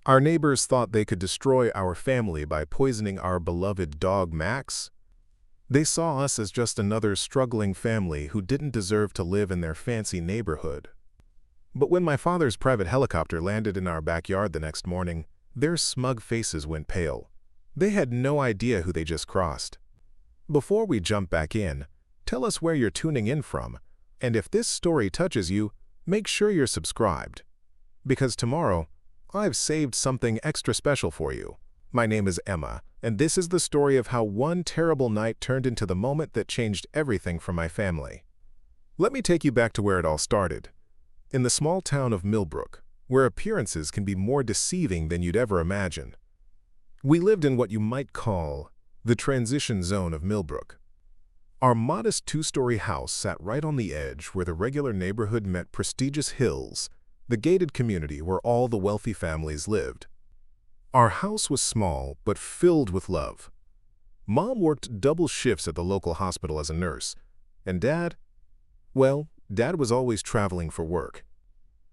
Our neighbors thought they could destroy our family by poisoning our beloved dog Max. They saw us as just another struggling family who didn't deserve to live in their fancy neighborhood. But when my father's private helicopter landed in our backyard the next morning, their smug faces went pale. They had no idea who they just crossed. Before we jump back in, tell us where you're tuning in from, and if this story touches you, make sure you're subscribed. Because tomorrow, I've saved something extra special for you. My name is Emma, and this is the story of how one terrible night turned into the moment that changed everything for my family. Let me take you back to where it all started. In the small town of Millbrook, where appearances can be more deceiving than you'd ever imagine. We lived in what you might call the transition zone of Millbrook. Our modest two-story house sat right on the edge where the regular neighborhood met prestigious hills, the gated community where all the wealthy families lived. Our house was small but filled with love. Mom worked double shifts at the local hospital as a nurse, and Dad was always traveling for work.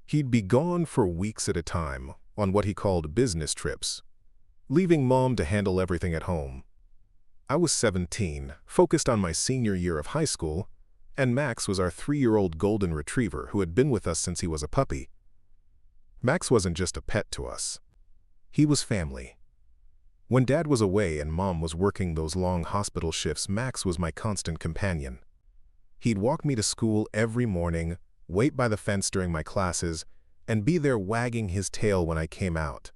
He'd be gone for weeks at a time on what he called business trips, leaving Mom to handle everything at home. I was 17, focused on my senior year of high school, and Max was our 3-year-old golden retriever who had been with us since he was a puppy. Max wasn't just a pet to us. He was family. When Dad was away and Mom was working those long hospital shifts, Max was my constant companion. He'd walk me to school every morning, wait by the fence during my classes, and be there wagging his tail when I came out.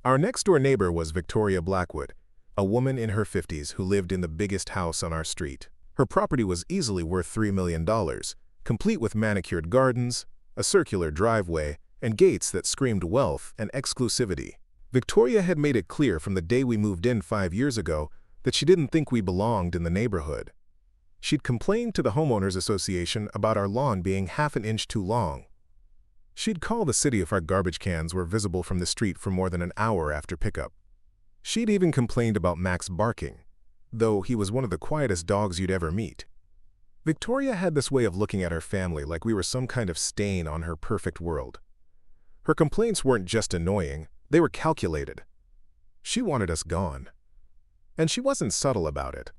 Our next-door neighbor was Victoria Blackwood, a woman in her 50s who lived in the biggest house on our street. Her property was easily worth $3 million, complete with manicured gardens, a circular driveway, and gates that screamed wealth and exclusivity. Victoria had made it clear from the day we moved in 5 years ago that she didn't think we belonged in the neighborhood. She'd complained to the homeowners association about our lawn being half an inch too long. She'd call the city if our garbage cans were visible from the street for more than an hour after pickup. She'd even complained about Max barking, though he was one of the quietest dogs you'd ever meet. Victoria had this way of looking at her family like we were some kind of stain on her perfect world. Her complaints weren't just annoying, they were calculated. She wanted us gone. And she wasn't subtle about it.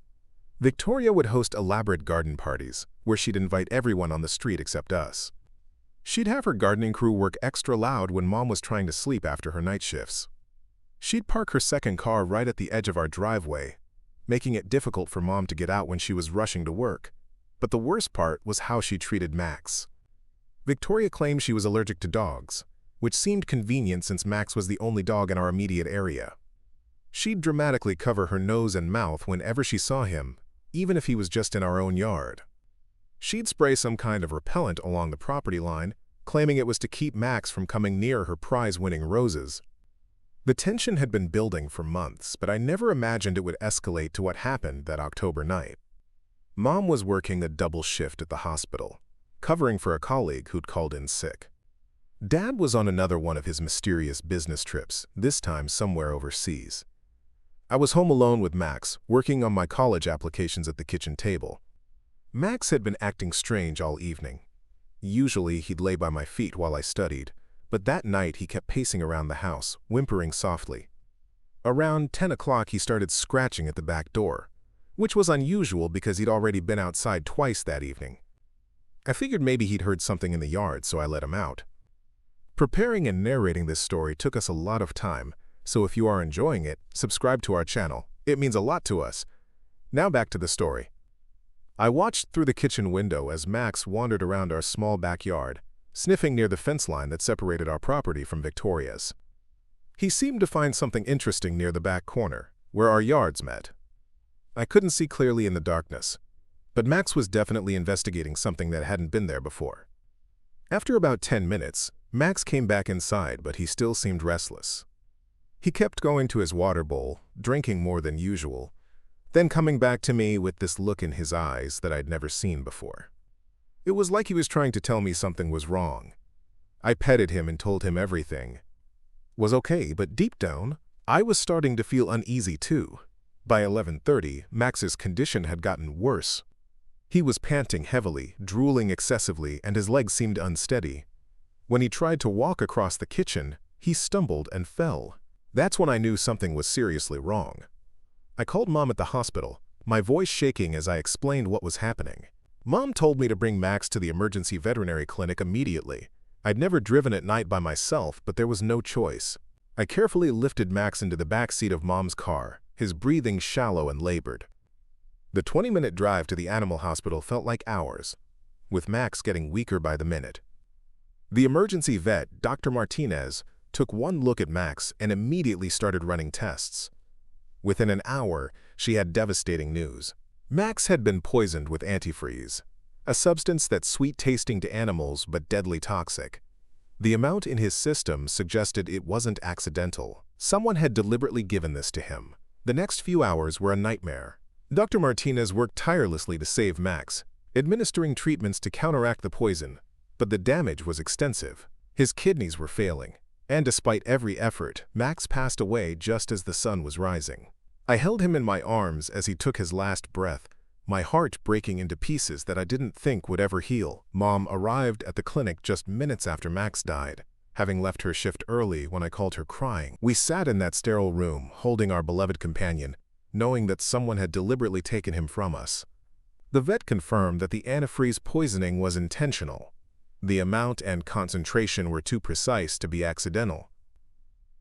Victoria would host elaborate garden parties, where she'd invite everyone on the street except us. She'd have her gardening crew work extra loud when Mom was trying to sleep after her night shifts. She'd park her second car right at the edge of our driveway, making it difficult for Mom to get out when she was rushing to work. But the worst part was how she treated Max. Victoria claimed she was allergic to dogs, which seemed convenient since Max was the only dog in our immediate area. She'd dramatically cover her nose and mouth whenever she saw him, even if he was just in our own yard. She'd spray some kind of repellent along the property line, claiming it was to keep Max from coming near her prize-winning roses. The tension had been building for months, but I never imagined it would escalate to what happened that October night. Mom was working a double shift at the hospital, covering for a colleague who'd called in sick. Dad was on another one of his mysterious business trips, this time somewhere overseas. I was home alone with Max, working on my college applications at the kitchen table. Max had been acting strange all evening. Usually he'd lay by my feet while I studied, but that night he kept pacing around the house, whimpering softly. Around 10 o'clock he started scratching at the back door, which was unusual because he'd already been outside twice that evening. I figured maybe he'd heard something in the yard, so I let him out. Preparing and narrating this story took us a lot of time, so if you are enjoying it, subscribe to our channel. It means a lot to us. Now back to the story. I watched through the kitchen window as Max wandered around our small backyard, sniffing near the fence line that separated our property from Victoria's. He seemed to find something interesting near the back corner, where our yards met. I couldn't see clearly in the darkness, but Max was definitely investigating something that hadn't been there before. After about 10 minutes, Max came back inside, but he still seemed restless. He kept going to his water bowl, drinking more than usual, then coming back to me with this look in his eyes that I'd never seen before. It was like he was trying to tell me something was wrong. I petted him and told him everything was okay, but deep down, I was starting to feel uneasy too. By 11:30, Max's condition had gotten worse. He was panting heavily, drooling excessively, and his legs seemed unsteady. When he tried to walk across the kitchen, He stumbled and fell. That's when I knew something was seriously wrong. I called Mom at the hospital, my voice shaking as I explained what was happening. Mom told me to bring Max to the emergency veterinary clinic immediately. I'd never driven at night by myself, but there was no choice. I carefully lifted Max into the back seat of Mom's car, his breathing shallow and labored. The 20-minute drive to the animal hospital felt like hours, with Max getting weaker by the minute. The emergency vet, Dr. Martinez, took one look at Max and immediately started running tests. Within an hour, she had devastating news. Max had been poisoned with antifreeze, a substance that's sweet-tasting to animals but deadly toxic. The amount in his system suggested it wasn't accidental. Someone had deliberately given this to him. The next few hours were a nightmare. Dr. Martinez worked tirelessly to save Max, administering treatments to counteract the poison, but the damage was extensive. His kidneys were failing, and despite every effort, Max passed away just as the sun was rising. I held him in my arms as he took his last breath, my heart breaking into pieces that I didn't think would ever heal. Mom arrived at the clinic just minutes after Max died, having left her shift early when I called her crying. We sat in that sterile room, holding our beloved companion, knowing that someone had deliberately taken him from us. The vet confirmed that the antifreeze poisoning was intentional. The amount and concentration were too precise to be accidental.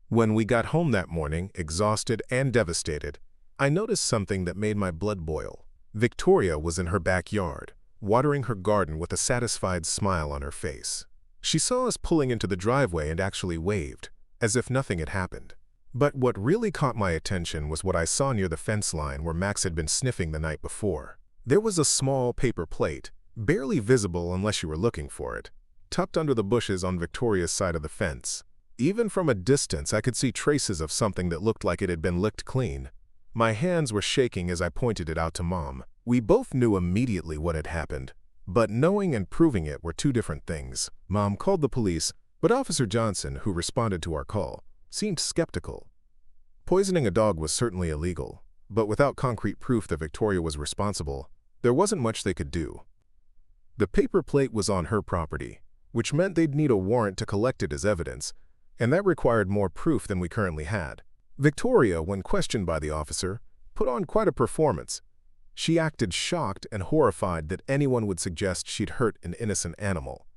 When we got home that morning, exhausted and devastated, I noticed something that made my blood boil. Victoria was in her backyard, watering her garden with a satisfied smile on her face. She saw us pulling into the driveway and actually waved, as if nothing had happened. But what really caught my attention was what I saw near the fence line where Max had been sniffing the night before. There was a small paper plate, barely visible unless you were looking for it, tucked under the bushes on Victoria's side of the fence. Even from a distance, I could see traces of something that looked like it had been licked clean. My hands were shaking as I pointed it out to Mom. We both knew immediately what had happened, but knowing and proving it were two different things. Mom called the police, but Officer Johnson, who responded to our call, seemed skeptical. Poisoning a dog was certainly illegal, but without concrete proof that Victoria was responsible, there wasn't much they could do. The paper plate was on her property, which meant they'd need a warrant to collect it as evidence, and that required more proof than we currently had. Victoria, when questioned by the officer, put on quite a performance. She acted shocked and horrified that anyone would suggest she'd hurt an innocent animal.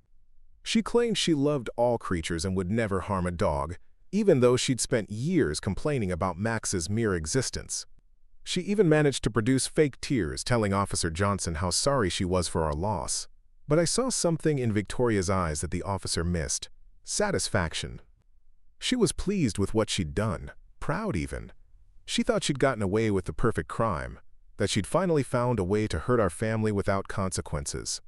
She claimed she loved all creatures and would never harm a dog, even though she'd spent years complaining about Max's mere existence. She even managed to produce fake tears telling Officer Johnson how sorry she was for our loss. But I saw something in Victoria's eyes that the officer missed: satisfaction. She was pleased with what she'd done, proud even. She thought she'd gotten away with the perfect crime, that she'd finally found a way to hurt our family without consequences.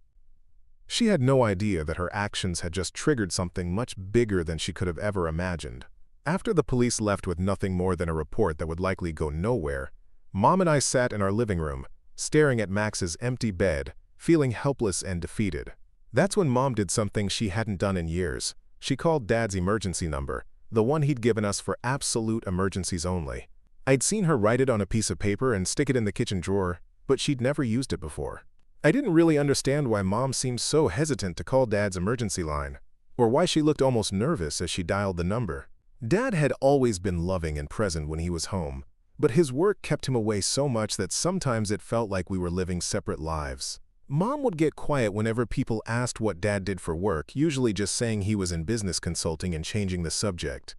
She had no idea that her actions had just triggered something much bigger than she could have ever imagined. After the police left with nothing more than a report that would likely go nowhere, Mom and I sat in our living room, staring at Max's empty bed, feeling helpless and defeated. That's when Mom did something she hadn't done in years. She called Dad's emergency number, the one he'd given us for absolute emergencies only. I'd seen her write it on a piece of paper and stick it in the kitchen drawer, but she'd never used it before. I didn't really understand why Mom seemed so hesitant to call Dad's emergency line, or why she looked almost nervous as she dialed the number. Dad had always been loving and present when he was home, but his work kept him away so much that sometimes it felt like we were living separate lives. Mom would get quiet whenever people asked what Dad did for work, usually just saying he was in business consulting and changing the subject.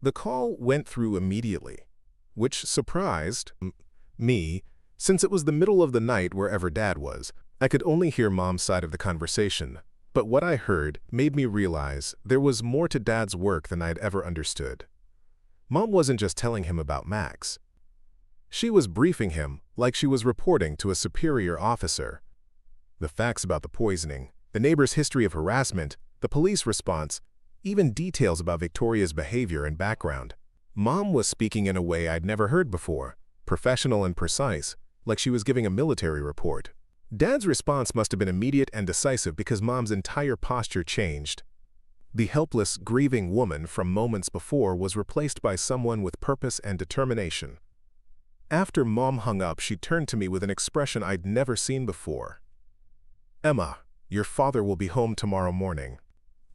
The call went through immediately, which surprised me, since it was the middle of the night wherever Dad was. I could only hear Mom's side of the conversation, but what I heard made me realize there was more to Dad's work than I'd ever understood. Mom wasn't just telling him about Max. She was briefing him like she was reporting to a superior officer. The facts about the poisoning, the neighbor's history of harassment, the police response, even details about Victoria's behavior and background. Mom was speaking in a way I'd never heard before, professional and precise, like she was giving a military report. Dad's response must have been immediate and decisive because Mom's entire posture changed. The helpless, grieving woman from moments before was replaced by someone with purpose and determination. After Mom hung up, she turned to me with an expression I'd never seen before. "Emma, your father will be home tomorrow morning.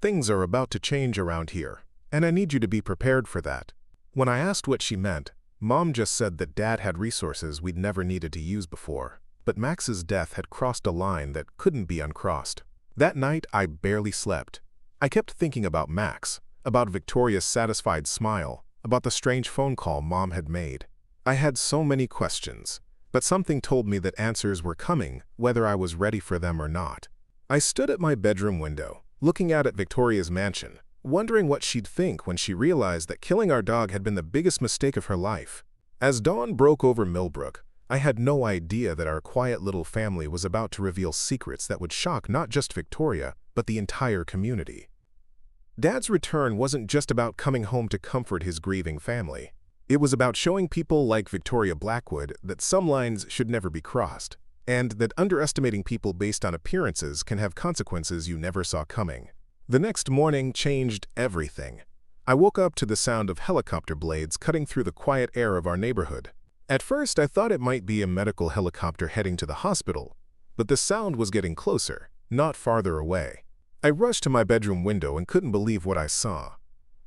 Things are about to change around here, and I need you to be prepared for that." When I asked what she meant, Mom just said that Dad had resources we'd never needed to use before, but Max's death had crossed a line that couldn't be uncrossed. That night, I barely slept. I kept thinking about Max, about Victoria's satisfied smile, about the strange phone call Mom had made. I had so many questions, but something told me that answers were coming, whether I was ready for them or not. I stood at my bedroom window, looking out at Victoria's mansion, wondering what she'd think when she realized that killing our dog had been the biggest mistake of her life. As dawn broke over Millbrook, I had no idea that our quiet little family was about to reveal secrets that would shock not just Victoria, but the entire community. Dad's return wasn't just about coming home to comfort his grieving family. It was about showing people like Victoria Blackwood that some lines should never be crossed, and that underestimating people based on appearances can have consequences you never saw coming. The next morning changed everything. I woke up to the sound of helicopter blades cutting through the quiet air of our neighborhood. At first, I thought it might be a medical helicopter heading to the hospital, but the sound was getting closer, not farther away. I rushed to my bedroom window and couldn't believe what I saw.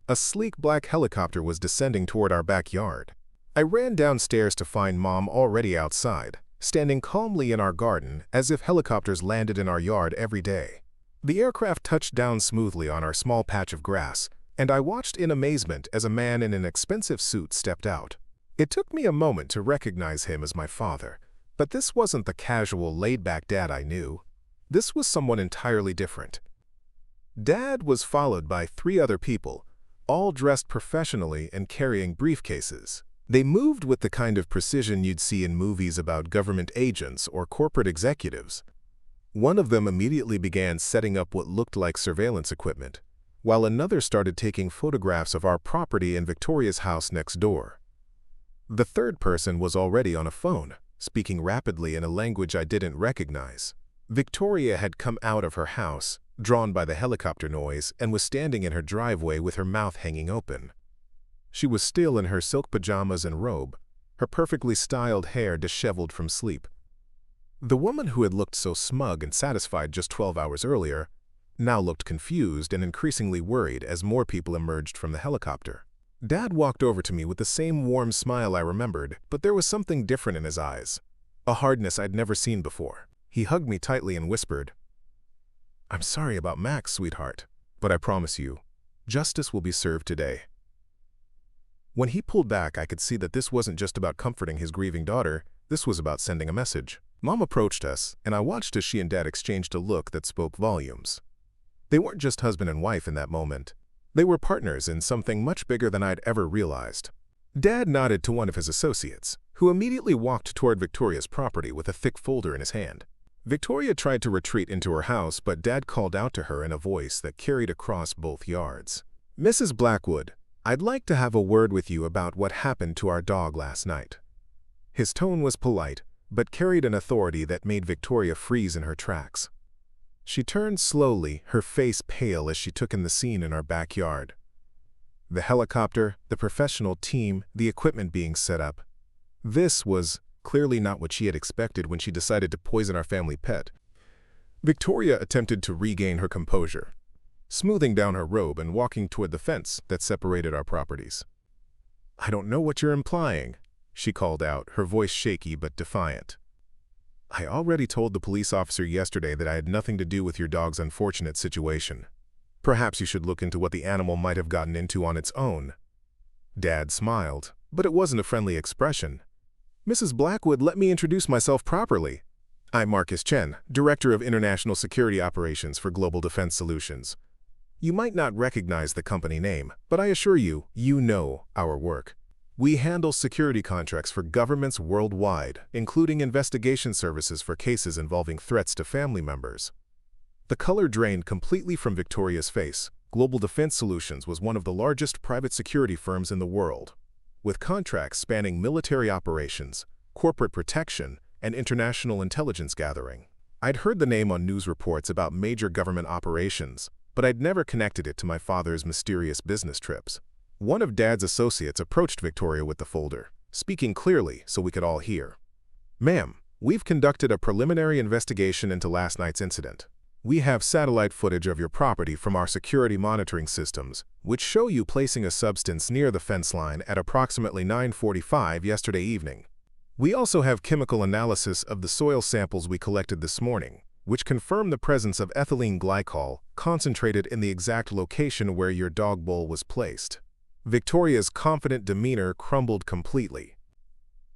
A sleek black helicopter was descending toward our backyard. I ran downstairs to find Mom already outside, standing calmly in our garden as if helicopters landed in our yard every day. The aircraft touched down smoothly on our small patch of grass, and I watched in amazement as a man in an expensive suit stepped out. It took me a moment to recognize him as my father, but this wasn't the casual, laid-back dad I knew. This was someone entirely different. Dad was followed by 3 other people, all dressed professionally and carrying briefcases. They moved with the kind of precision you'd see in movies about government agents or corporate executives. One of them immediately began setting up what looked like surveillance equipment, while another started taking photographs of our property in Victoria's house next door. The third person was already on a phone, speaking rapidly in a language I didn't recognize. Victoria had come out of her house, drawn by the helicopter noise, and was standing in her driveway with her mouth hanging open. She was still in her silk pajamas and robe, her perfectly styled hair disheveled from sleep. The woman who had looked so smug and satisfied just 12 hours earlier now looked confused and increasingly worried as more people emerged from the helicopter. Dad walked over to me with the same warm smile I remembered, but there was something different in his eyes, a hardness I'd never seen before. He hugged me tightly and whispered, "I'm sorry about Max, sweetheart, but I promise you, justice will be served today." When he pulled back, I could see that this wasn't just about comforting his grieving daughter, this was about sending a message. Mom approached us, and I watched as she and Dad exchanged a look that spoke volumes. They weren't just husband and wife in that moment. They were partners in something much bigger than I'd ever realized. Dad nodded to one of his associates, who immediately walked toward Victoria's property with a thick folder in his hand. Victoria tried to retreat into her house, but Dad called out to her in a voice that carried across both yards. "Mrs. Blackwood, I'd like to have a word with you about what happened to our dog last night." His tone was polite, but carried an authority that made Victoria freeze in her tracks. She turned slowly, her face pale as she took in the scene in our backyard. The helicopter, the professional team, the equipment being set up. This was clearly not what she had expected when she decided to poison our family pet. Victoria attempted to regain her composure, smoothing down her robe and walking toward the fence that separated our properties. "I don't know what you're implying," she called out, her voice shaky but defiant. "I already told the police officer yesterday that I had nothing to do with your dog's unfortunate situation. Perhaps you should look into what the animal might have gotten into on its own." Dad smiled, but it wasn't a friendly expression. "Mrs. Blackwood, let me introduce myself properly. I'm Marcus Chen, Director of International Security Operations for Global Defense Solutions. You might not recognize the company name, but I assure you, you know our work. We handle security contracts for governments worldwide, including investigation services for cases involving threats to family members." The color drained completely from Victoria's face. Global Defense Solutions was one of the largest private security firms in the world, with contracts spanning military operations, corporate protection, and international intelligence gathering. I'd heard the name on news reports about major government operations, but I'd never connected it to my father's mysterious business trips. One of Dad's associates approached Victoria with the folder, speaking clearly so we could all hear. "Ma'am, we've conducted a preliminary investigation into last night's incident. We have satellite footage of your property from our security monitoring systems, which show you placing a substance near the fence line at approximately 9:45 yesterday evening. We also have chemical analysis of the soil samples we collected this morning, which confirm the presence of ethylene glycol concentrated in the exact location where your dog bowl was placed. Victoria's confident demeanor crumbled completely.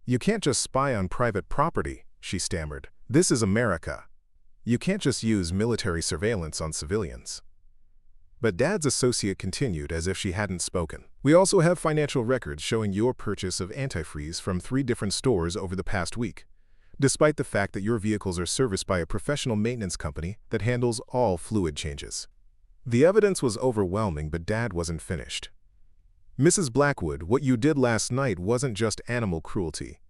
"You can't just spy on private property," she stammered. "This is America. You can't just use military surveillance on civilians." But Dad's associate continued as if she hadn't spoken. "We also have financial records showing your purchase of antifreeze from 3 different stores over the past week, despite the fact that your vehicles are serviced by a professional maintenance company that handles all fluid changes." The evidence was overwhelming, but Dad wasn't finished. "Mrs. Blackwood, what you did last night wasn't just animal cruelty.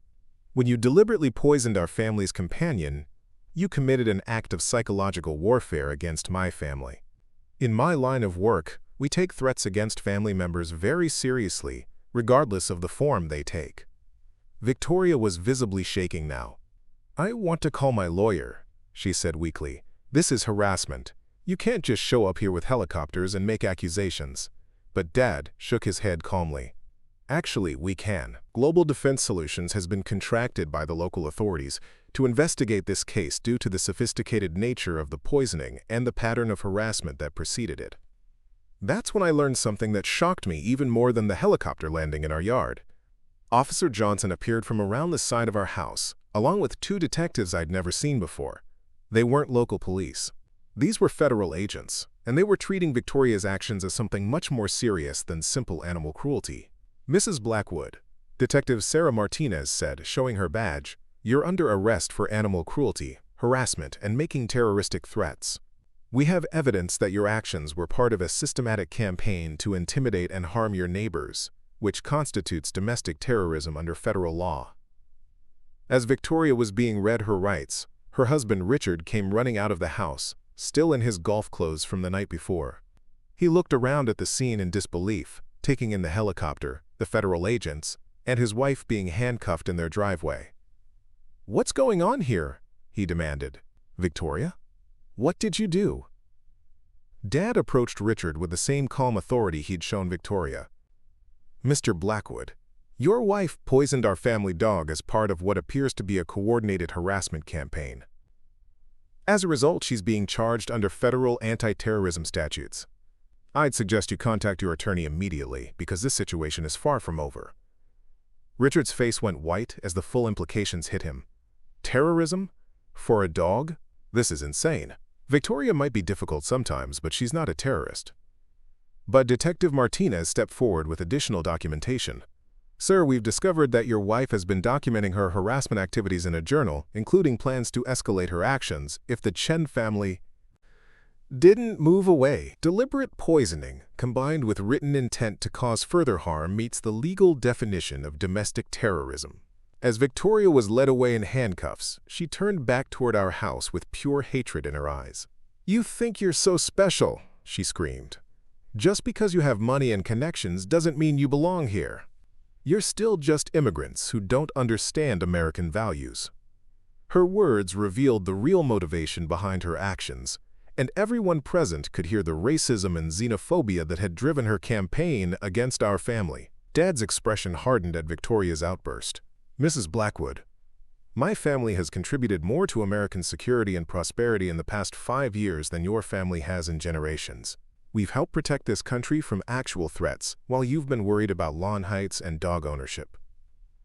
When you deliberately poisoned our family's companion, you committed an act of psychological warfare against my family. In my line of work, we take threats against family members very seriously, regardless of the form they take." Victoria was visibly shaking now. "I want to call my lawyer," she said weakly. "This is harassment. You can't just show up here with helicopters and make accusations." But Dad shook his head calmly. "Actually, we can. Global Defense Solutions has been contracted by the local authorities to investigate this case due to the sophisticated nature of the poisoning and the pattern of harassment that preceded it." That's when I learned something that shocked me even more than the helicopter landing in our yard. Officer Johnson appeared from around the side of our house, along with 2 detectives I'd never seen before. They weren't local police. These were federal agents, and they were treating Victoria's actions as something much more serious than simple animal cruelty. "Mrs. Blackwood," Detective Sarah Martinez said, showing her badge, "you're under arrest for animal cruelty, harassment, and making terroristic threats. We have evidence that your actions were part of a systematic campaign to intimidate and harm your neighbors, which constitutes domestic terrorism under federal law." As Victoria was being read her rights, her husband Richard came running out of the house, still in his golf clothes from the night before. He looked around at the scene in disbelief, taking in the helicopter, the federal agents, and his wife being handcuffed in their driveway. "What's going on here?" he demanded. "Victoria? What did you do?" Dad approached Richard with the same calm authority he'd shown Victoria. "Mr. Blackwood, your wife poisoned our family dog as part of what appears to be a coordinated harassment campaign. As a result, she's being charged under federal anti-terrorism statutes. I'd suggest you contact your attorney immediately because this situation is far from over." Richard's face went white as the full implications hit him. Terrorism? For a dog? This is insane. Victoria might be difficult sometimes, but she's not a terrorist. But Detective Martinez stepped forward with additional documentation. "Sir, we've discovered that your wife has been documenting her harassment activities in a journal, including plans to escalate her actions if the Chen family didn't move away." Deliberate poisoning, combined with written intent to cause further harm, meets the legal definition of domestic terrorism. As Victoria was led away in handcuffs, she turned back toward our house with pure hatred in her eyes. "You think you're so special," she screamed. "Just because you have money and connections doesn't mean you belong here. You're still just immigrants who don't understand American values." Her words revealed the real motivation behind her actions, and everyone present could hear the racism and xenophobia that had driven her campaign against our family. Dad's expression hardened at Victoria's outburst. "Mrs. Blackwood, my family has contributed more to American security and prosperity in the past 5 years than your family has in generations. We've helped protect this country from actual threats, while you've been worried about lawn heights and dog ownership.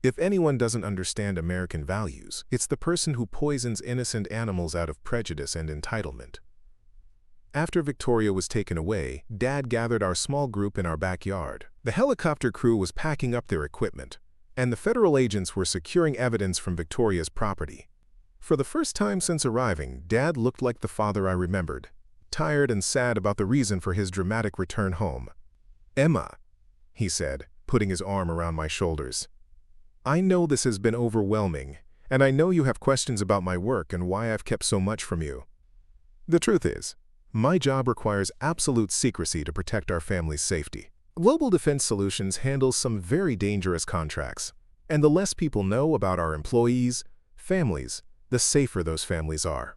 If anyone doesn't understand American values, it's the person who poisons innocent animals out of prejudice and entitlement." After Victoria was taken away, Dad gathered our small group in our backyard. The helicopter crew was packing up their equipment, and the federal agents were securing evidence from Victoria's property. For the first time since arriving, Dad looked like the father I remembered, tired and sad about the reason for his dramatic return home. "Emma," he said, putting his arm around my shoulders. "I know this has been overwhelming, and I know you have questions about my work and why I've kept so much from you. The truth is, my job requires absolute secrecy to protect our family's safety. Global Defense Solutions handles some very dangerous contracts, and the less people know about our employees, families, the safer those families are."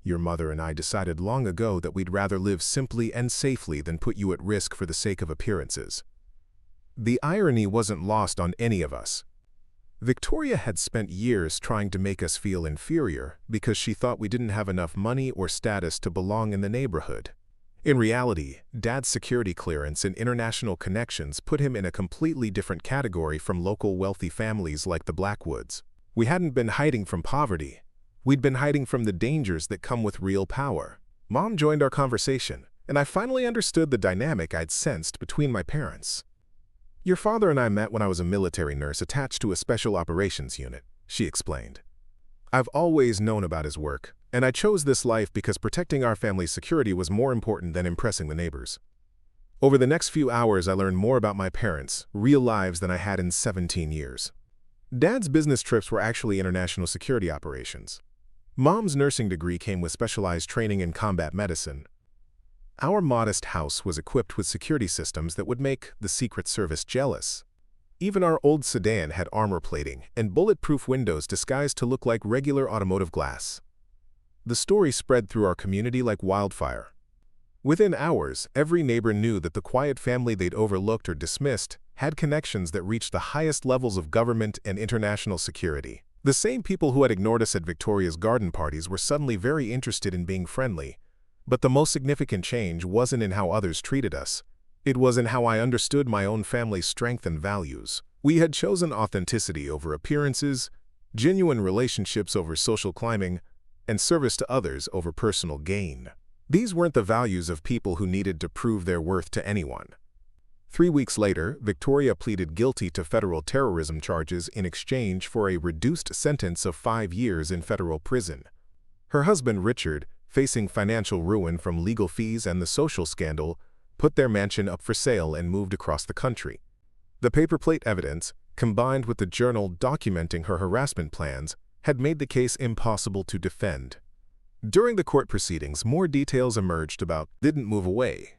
Your mother and I decided long ago that we'd rather live simply and safely than put you at risk for the sake of appearances." The irony wasn't lost on any of us. Victoria had spent years trying to make us feel inferior because she thought we didn't have enough money or status to belong in the neighborhood. In reality, Dad's security clearance and international connections put him in a completely different category from local wealthy families like the Blackwoods. We hadn't been hiding from poverty. We'd been hiding from the dangers that come with real power. Mom joined our conversation, and I finally understood the dynamic I'd sensed between my parents. "Your father and I met when I was a military nurse attached to a special operations unit," she explained. "I've always known about his work, and I chose this life because protecting our family's security was more important than impressing the neighbors." Over the next few hours, I learned more about my parents' real lives than I had in 17 years. Dad's business trips were actually international security operations. Mom's nursing degree came with specialized training in combat medicine. Our modest house was equipped with security systems that would make the Secret Service jealous. Even our old sedan had armor plating and bulletproof windows disguised to look like regular automotive glass. The story spread through our community like wildfire. Within hours, every neighbor knew that the quiet family they'd overlooked or dismissed had connections that reached the highest levels of government and international security. The same people who had ignored us at Victoria's garden parties were suddenly very interested in being friendly. But the most significant change wasn't in how others treated us. It was in how I understood my own family's strength and values. We had chosen authenticity over appearances, genuine relationships over social climbing, and service to others over personal gain. These weren't the values of people who needed to prove their worth to anyone. 3 weeks later, Victoria pleaded guilty to federal terrorism charges in exchange for a reduced sentence of 5 years in federal prison. Her husband, Richard, facing financial ruin from legal fees and the social scandal, put their mansion up for sale and moved across the country. The paperplate evidence, combined with the journal documenting her harassment plans, had made the case impossible to defend. During the court proceedings, more details emerged about "didn't move away,"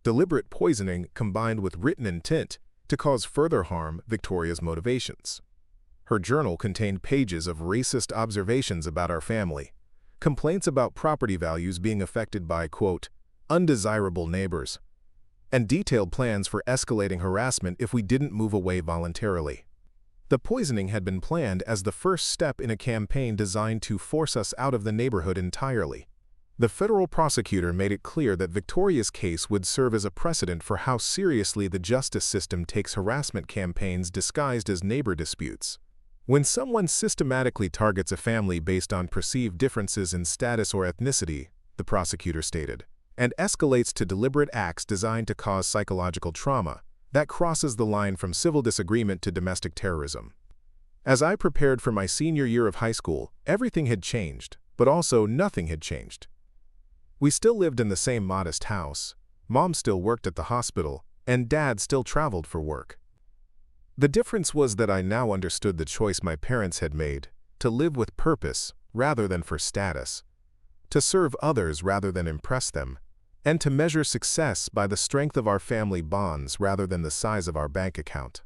deliberate poisoning combined with written intent to cause further harm. Victoria's motivations. Her journal contained pages of racist observations about our family, complaints about property values being affected by, quote, "undesirable neighbors," and detailed plans for escalating harassment if we didn't move away voluntarily. The poisoning had been planned as the first step in a campaign designed to force us out of the neighborhood entirely. The federal prosecutor made it clear that Victoria's case would serve as a precedent for how seriously the justice system takes harassment campaigns disguised as neighbor disputes. When someone systematically targets a family based on perceived differences in status or ethnicity, the prosecutor stated, and escalates to deliberate acts designed to cause psychological trauma, that crosses the line from civil disagreement to domestic terrorism. As I prepared for my senior year of high school, everything had changed, but also nothing had changed. We still lived in the same modest house, Mom still worked at the hospital, and Dad still traveled for work. The difference was that I now understood the choice my parents had made, to live with purpose rather than for status, to serve others rather than impress them, and to measure success by the strength of our family bonds rather than the size of our bank account.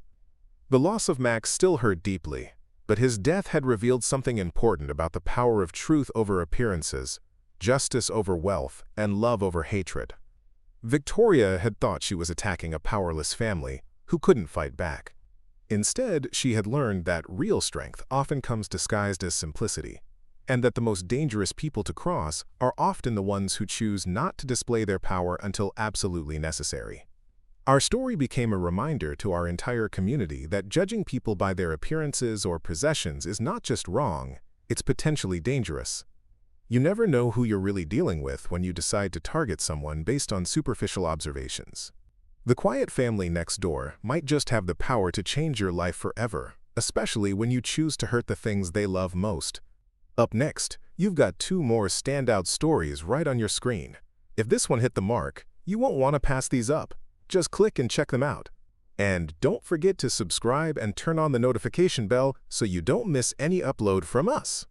The loss of Max still hurt deeply, but his death had revealed something important about the power of truth over appearances, justice over wealth, and love over hatred. Victoria had thought she was attacking a powerless family who couldn't fight back. Instead, she had learned that real strength often comes disguised as simplicity, and that the most dangerous people to cross are often the ones who choose not to display their power until absolutely necessary. Our story became a reminder to our entire community that judging people by their appearances or possessions is not just wrong, it's potentially dangerous. You never know who you're really dealing with when you decide to target someone based on superficial observations. The quiet family next door might just have the power to change your life forever, especially when you choose to hurt the things they love most. Up next, you've got 2 more standout stories right on your screen. If this one hit the mark, you won't want to pass these up. Just click and check them out. And don't forget to subscribe and turn on the notification bell so you don't miss any upload from us.